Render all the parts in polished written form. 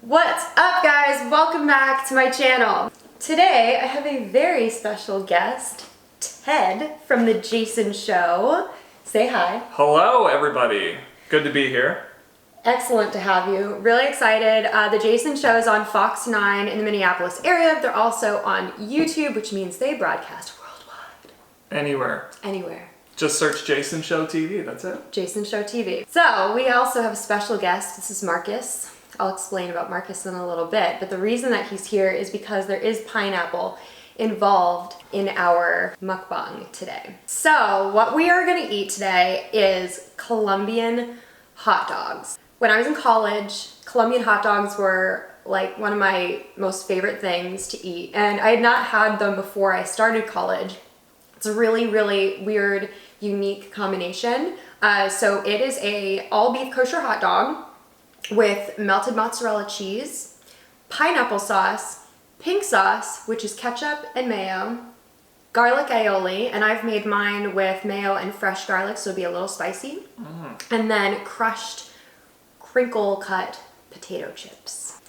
What's up, guys? Welcome back to my channel. Today I have a very special guest, Ted from The Jason Show. Say hi. Hello everybody. Good to be here. Excellent to have you. Really excited. The Jason Show is on Fox 9 in the Minneapolis area. They're also on YouTube, which means they broadcast worldwide. Anywhere. Just search Jason Show TV, that's it. Jason Show TV. So we also have a special guest. This is Marcus. I'll explain about Marcus in a little bit, but the reason that he's here is because there is pineapple involved in our mukbang today. So what we are gonna eat today is Colombian hot dogs. When I was in college, Colombian hot dogs were like one of my most favorite things to eat, and I had not had them before I started college. It's a really, really weird, unique combination. So it is a all beef kosher hot dog with melted mozzarella cheese, pineapple sauce, pink sauce, which is ketchup and mayo, garlic aioli, and I've made mine with mayo and fresh garlic, so it'll be a little spicy, and then crushed crinkle cut potato chips.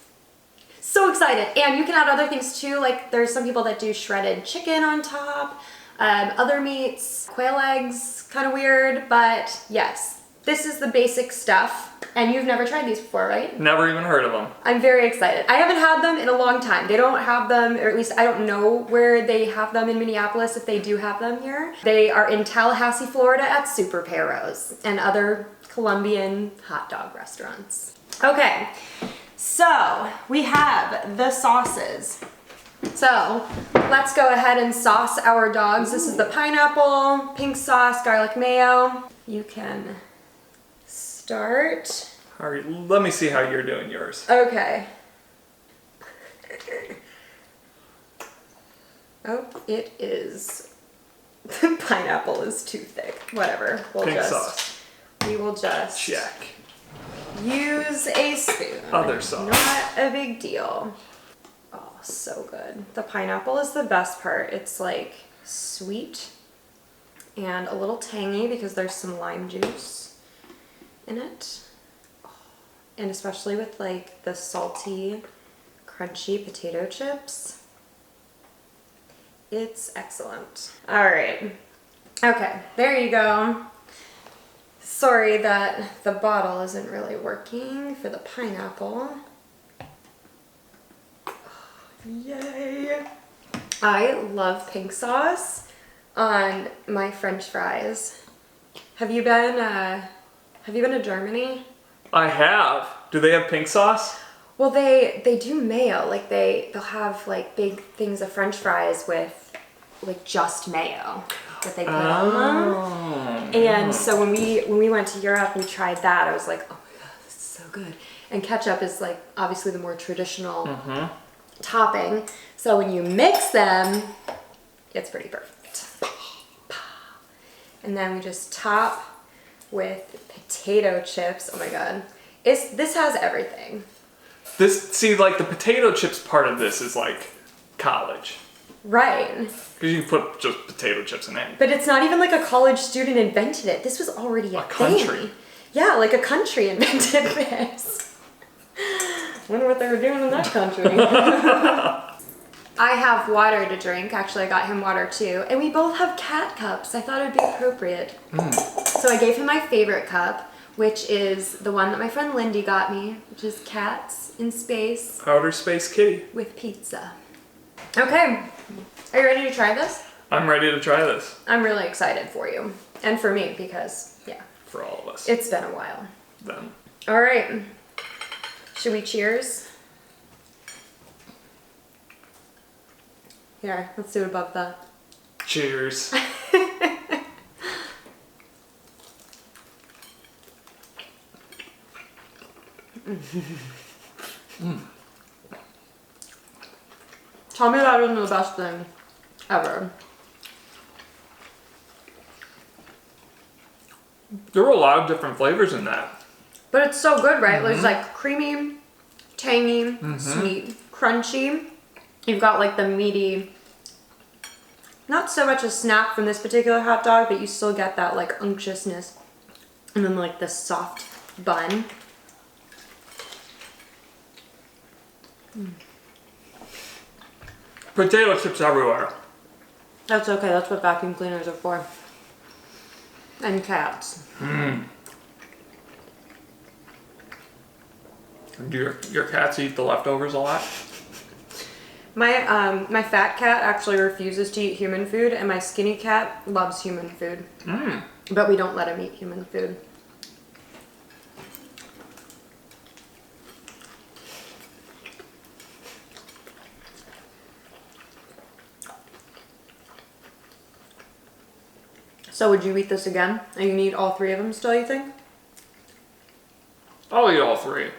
So excited. And you can add other things too, like there's some people that do shredded chicken on top, other meats, quail eggs, kind of weird, but yes, this is the basic stuff. And you've never tried these before, right? Never even heard of them. I'm very excited. I haven't had them in a long time. They don't have them, or at least I don't know where they have them in Minneapolis, if they do have them here. They are in Tallahassee, Florida at Super Perros and other Colombian hot dog restaurants. Okay, so we have the sauces. So let's go ahead and sauce our dogs. This is the pineapple, pink sauce, garlic mayo. You can start. All right, let me see how you're doing yours. Okay. Oh, it is. The pineapple is too thick. Whatever. Pink sauce. We will just check. Use a spoon. Other sauce. Not a big deal. Oh, so good. The pineapple is the best part. It's like sweet and a little tangy because there's some lime juice in it. And especially with like the salty, crunchy potato chips. It's excellent. All right. Okay, there you go. Sorry that the bottle isn't really working for the pineapple. Yay. I love pink sauce on my French fries. Have you been to Germany? I have. Do they have pink sauce? Well, they do mayo. Like they'll have like big things of French fries with like just mayo that they put on them. And so when we went to Europe and we tried that, I was like, oh my god, this is so good. And ketchup is like obviously the more traditional topping. So when you mix them, it's pretty perfect. And then we just top with potato chips. Oh my god. This has everything. Like the potato chips part of this is like college. Right. Because you can put just potato chips in anything. But it's not even like a college student invented it. This was already a thing. Country. Yeah, like a country invented this. Wonder what they were doing in that country. I have water to drink. Actually, I got him water too. And we both have cat cups. I thought it would be appropriate. So I gave him my favorite cup, which is the one that my friend Lindy got me, which is cats in space. Outer space kitty. With pizza. Okay, are you ready to try this? I'm ready to try this. I'm really excited for you. And for me, because, yeah. For all of us. It's been a while. Then. All right. Should we cheers? Here, let's do it above that. Cheers. Tell me that isn't the best thing ever. There were a lot of different flavors in that. But it's so good, right? It's like creamy, tangy, sweet, crunchy. You've got like the meaty, not so much a snap from this particular hot dog, but you still get that like unctuousness. And then like the soft bun. Potato chips everywhere. That's okay, that's what vacuum cleaners are for. And cats. Do your cats eat the leftovers a lot? My fat cat actually refuses to eat human food, and my skinny cat loves human food. But we don't let him eat human food. So would you eat this again? And you need all 3 of them still, you think? I'll eat all 3.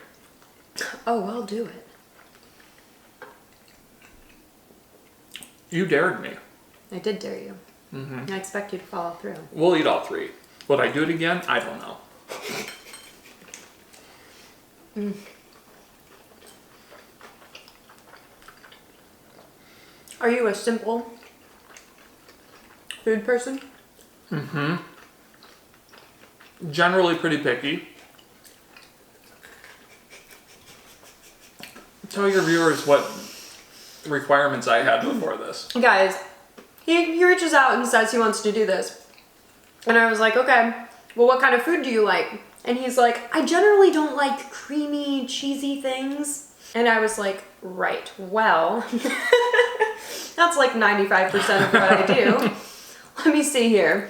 Oh, I'll do it. You dared me. I did dare you. I expect you to follow through. We'll eat all 3. Would I do it again? I don't know. Are you a simple food person? Generally pretty picky. Tell your viewers what requirements I had before this. Guys, he reaches out and says he wants to do this. And I was like, okay, well, what kind of food do you like? And he's like, I generally don't like creamy, cheesy things. And I was like, right, well, that's like 95% of what I do. Let me see here.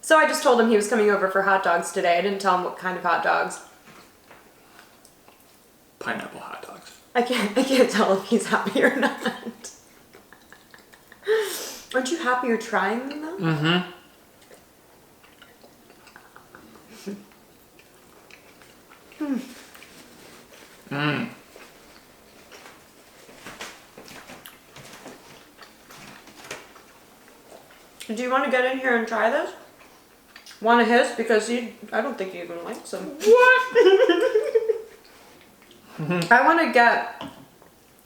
So I just told him he was coming over for hot dogs today. I didn't tell him what kind of hot dogs. Pineapple hot dogs. I can't tell if he's happy or not. Aren't you happy you're trying them though? Do you want to get in here and try this? Want to hiss? Because I don't think he even likes them. What? I want to get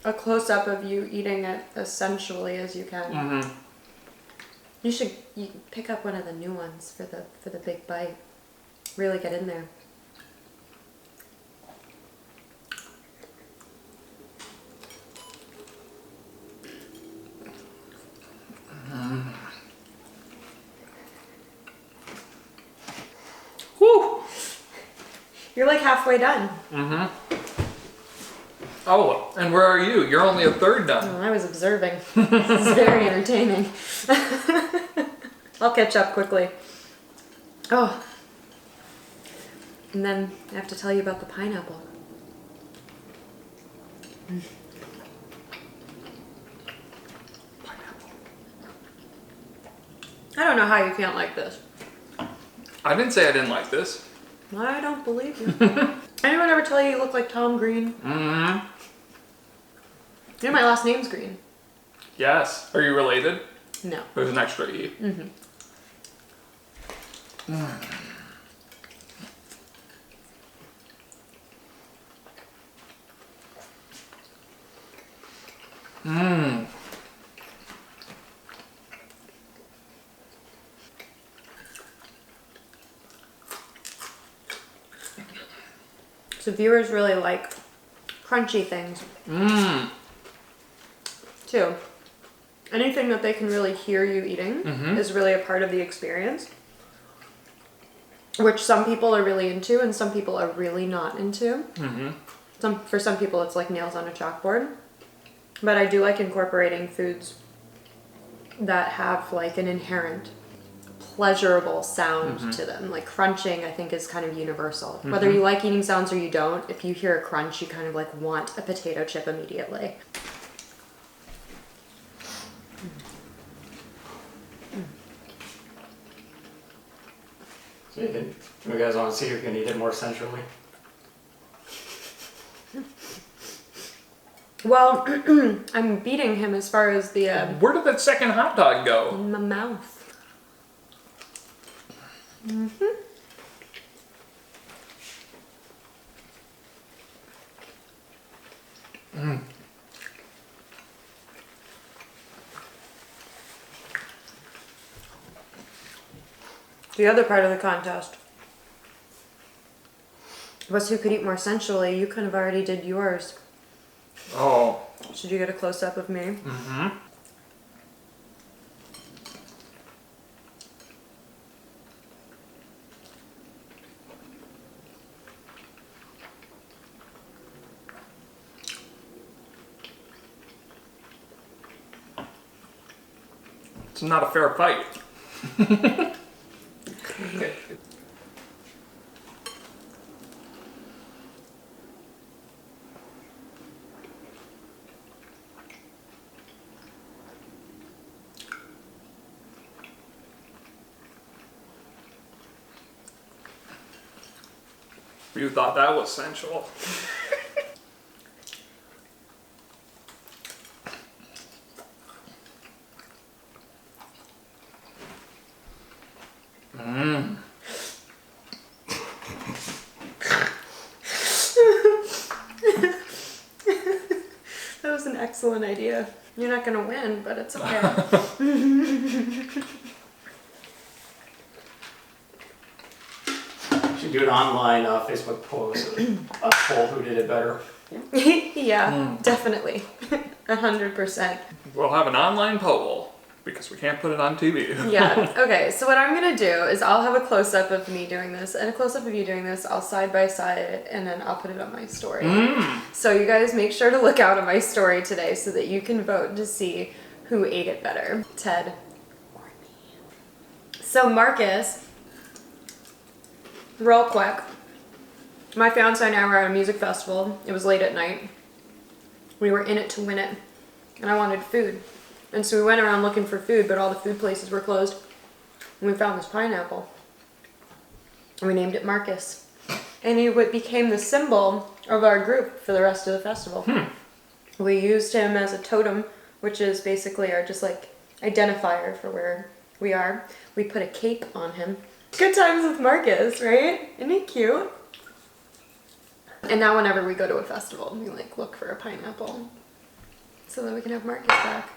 a close-up of you eating it essentially as you can. You should pick up one of the new ones for the big bite. Really get in there. Whew. You're like halfway done. Oh, and where are you? You're only a third done. Oh, I was observing. This is very entertaining. I'll catch up quickly. Oh. And then I have to tell you about the pineapple. I don't know how you can't like this. I didn't say I didn't like this. I don't believe you. Anyone ever tell you you look like Tom Green? You know my last name's Green. Yes. Are you related? No. There's an extra E. So viewers really like crunchy things. Too. Anything that they can really hear you eating is really a part of the experience. Which some people are really into and some people are really not into. For some people it's like nails on a chalkboard. But I do like incorporating foods that have like an inherent pleasurable sound to them. Like crunching I think is kind of universal. Whether you like eating sounds or you don't, if you hear a crunch you kind of like want a potato chip immediately. So you guys want to see who can eat it more centrally? Well, I'm beating him as far as the Where did that second hot dog go? in my mouth. The other part of the contest was who could eat more sensually. You kind of already did yours. Oh. Should you get a close-up of me? Mm-hmm. It's not a fair fight. You thought that was sensual. Mmm. That was an excellent idea. You're not gonna win, but it's okay. Should do an online Facebook post, a poll who did it better. Yeah, definitely. 100%. We'll have an online poll because we can't put it on TV. Yeah, okay, so what I'm gonna do is I'll have a close-up of me doing this and a close-up of you doing this. I'll side by side it and then I'll put it on my story. So you guys make sure to look out on my story today so that you can vote to see who ate it better, Ted or me. So Marcus, real quick, my fiance and I were at a music festival. It was late at night. We were in it to win it and I wanted food. And so we went around looking for food, but all the food places were closed. And we found this pineapple. And we named it Marcus. And he became the symbol of our group for the rest of the festival. We used him as a totem, which is basically our just like identifier for where we are. We put a cape on him. Good times with Marcus, right? Isn't he cute? And now whenever we go to a festival, we like look for a pineapple so that we can have Marcus back.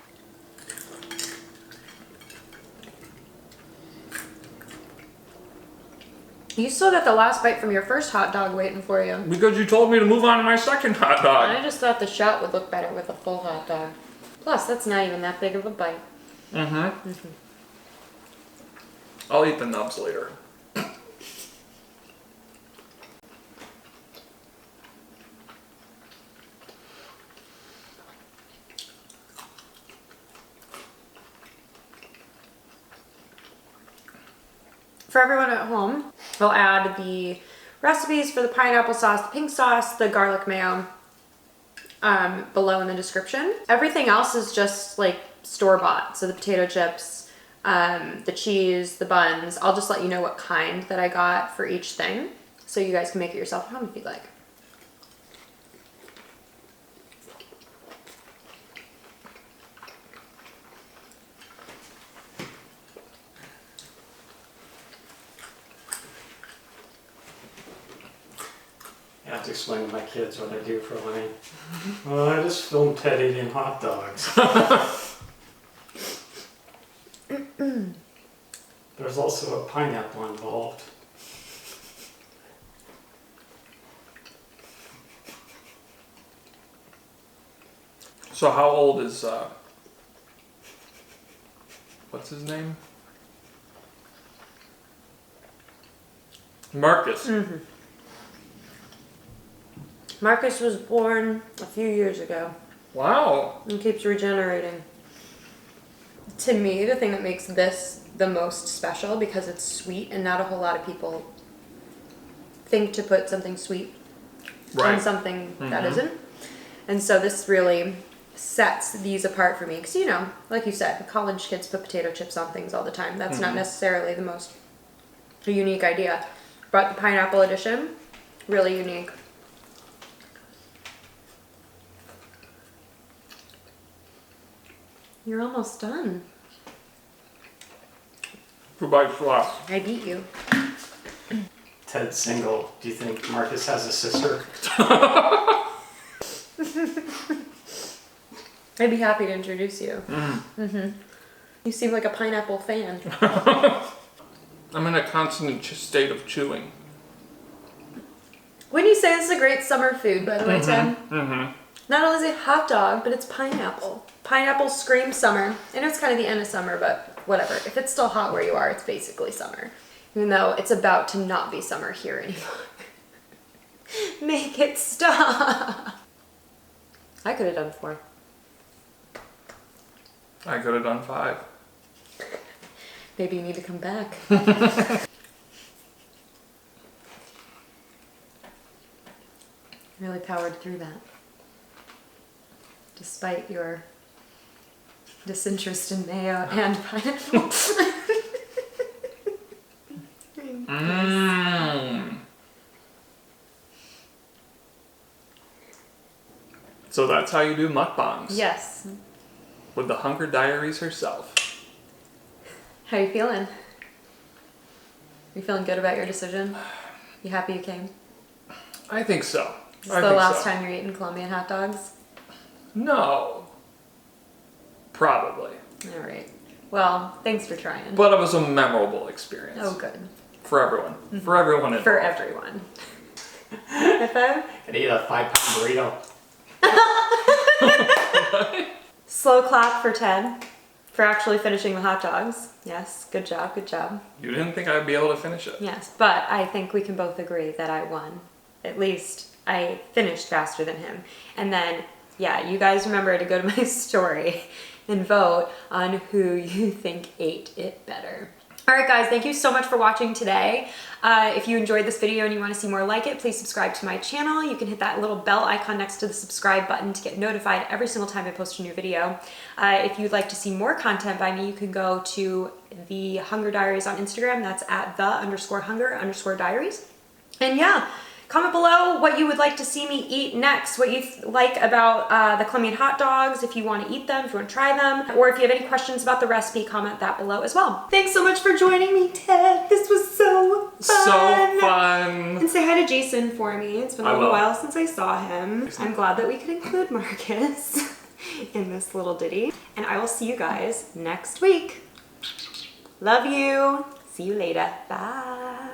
You still got the last bite from your first hot dog waiting for you. Because you told me to move on to my second hot dog. I just thought the shot would look better with a full hot dog. Plus, that's not even that big of a bite. I'll eat the nubs later. For everyone at home, I'll add the recipes for the pineapple sauce, the pink sauce, the garlic mayo below in the description. Everything else is just like store-bought. So the potato chips, the cheese, the buns. I'll just let you know what kind that I got for each thing. So you guys can make it yourself at home if you'd like. I have to explain to my kids what I do for a living. Well, I just film Ted eating hot dogs. There's also a pineapple involved. So how old is, what's his name? Marcus. Marcus was born a few years ago Wow. and keeps regenerating. To me, the thing that makes this the most special, because it's sweet and not a whole lot of people think to put something sweet on something that isn't. And so this really sets these apart for me. Because, you know, like you said, college kids put potato chips on things all the time. That's not necessarily the most unique idea. But the pineapple edition, really unique. You're almost done. 2 bites left. I beat you. Ted's single. Do you think Marcus has a sister? I'd be happy to introduce you. You seem like a pineapple fan. I'm in a constant state of chewing. Wouldn't you say this is a great summer food, by the way, Ted? Not only is it hot dog, but it's pineapple. Pineapple screams summer. I know it's kind of the end of summer, but whatever. If it's still hot where you are, it's basically summer. Even though it's about to not be summer here anymore. Make it stop. I could have done 4. I could have done 5. Maybe you need to come back. Really powered through that. Despite your disinterest in mayo and pineapple. So that's how you do mukbangs. Yes. With the Hunger Diaries herself. How you feeling? You feeling good about your decision? You happy you came? I think so. Is this the last time you're eating Colombian hot dogs? No. Probably. All right. Well, thanks for trying. But it was a memorable experience. Oh, good. For everyone. For everyone involved. For everyone. High five? Could eat a 5-pound burrito. Slow clap for Ted for actually finishing the hot dogs. Yes, good job, good job. You didn't think I'd be able to finish it. Yes, but I think we can both agree that I won. At least I finished faster than him. And then, yeah, you guys remember to go to my story and vote on who you think ate it better. All right, guys, thank you so much for watching today. If you enjoyed this video and you want to see more like it, please subscribe to my channel. You can hit that little bell icon next to the subscribe button to get notified every single time I post a new video. If you'd like to see more content by me, you can go to the Hunger Diaries on Instagram. That's at @the_hunger_diaries. And yeah, comment below what you would like to see me eat next, what you like about the Colombian hot dogs, if you want to eat them, if you want to try them, or if you have any questions about the recipe, comment that below as well. Thanks so much for joining me, Ted. This was so fun. So fun. And say hi to Jason for me. It's been a little while since I saw him. I'm glad that we could include Marcus in this little ditty. And I will see you guys next week. Love you. See you later. Bye.